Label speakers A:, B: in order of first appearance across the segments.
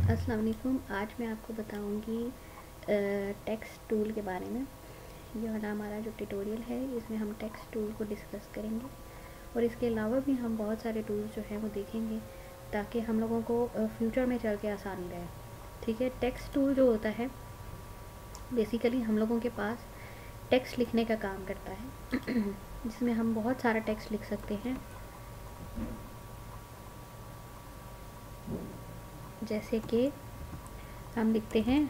A: अस्सलाम वालेकुम। आज मैं आपको बताऊंगी टेक्स्ट टूल के बारे में। ये वाला हमारा जो ट्यूटोरियल है इसमें हम टेक्स्ट टूल को डिस्कस करेंगे और इसके अलावा भी हम बहुत सारे टूल्स जो हैं वो देखेंगे ताकि हम लोगों को फ्यूचर में चल के आसानी रहे। ठीक है, टेक्स्ट टूल जो होता है बेसिकली हम लोगों के पास टेक्स्ट लिखने का काम करता है जिसमें हम बहुत सारा टेक्स्ट लिख सकते हैं। जैसे कि हम लिखते हैं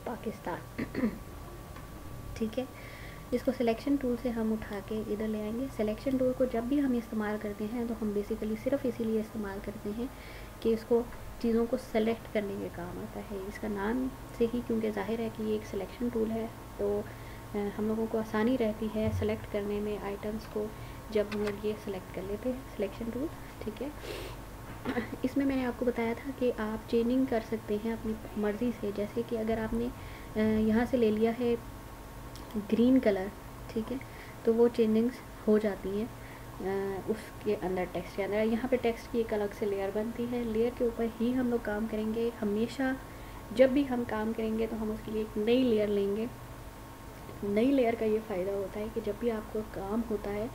A: पाकिस्तान। ठीक है, इसको सिलेक्शन टूल से हम उठा के इधर ले आएंगे। सिलेक्शन टूल को जब भी हम इस्तेमाल करते हैं तो हम बेसिकली सिर्फ इसीलिए इस्तेमाल करते हैं कि इसको चीज़ों को सेलेक्ट करने के काम आता है। इसका नाम से ही, क्योंकि ज़ाहिर है कि ये एक सिलेक्शन टूल है, तो हम लोगों को आसानी रहती है सेलेक्ट करने में आइटम्स को जब हम लोग ये सेलेक्ट कर लेते हैं सिलेक्शन टूल। ठीक है, इसमें मैंने आपको बताया था कि आप चेंजिंग कर सकते हैं अपनी मर्ज़ी से। जैसे कि अगर आपने यहाँ से ले लिया है ग्रीन कलर, ठीक है, तो वो चेंजिंग्स हो जाती हैं उसके अंदर टेक्स्ट के अंदर। यहाँ पे टेक्स्ट की एक अलग से लेयर बनती है, लेयर के ऊपर ही हम लोग काम करेंगे। हमेशा जब भी हम काम करेंगे तो हम उसके लिए एक नई लेयर लेंगे। नई लेयर का ये फ़ायदा होता है कि जब भी आपको काम होता है,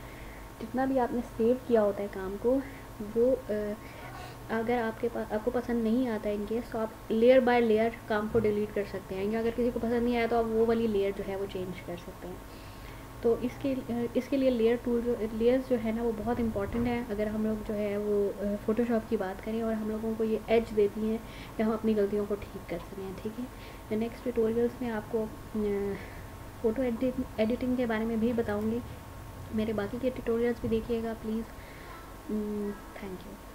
A: जितना भी आपने सेव किया होता है काम को, वो अगर आपको पसंद नहीं आता है इनकेस, तो आप लेयर बाय लेयर काम को डिलीट कर सकते हैं, या अगर किसी को पसंद नहीं आया तो आप वो वाली लेयर जो है वो चेंज कर सकते हैं। तो इसके लिए लेयर्स जो है ना वो बहुत इंपॉर्टेंट है। अगर हम लोग जो है वो फ़ोटोशॉप की बात करें, और हम लोगों को ये एज देती हैं कि हम अपनी गलतियों को ठीक कर सकें। ठीक है, नेक्स्ट ट्यूटोरियल्स में आपको फ़ोटो एडिटिंग के बारे में भी बताऊँगी। मेरे बाकी के ट्यूटोरियल्स भी देखिएगा प्लीज़। Thank you.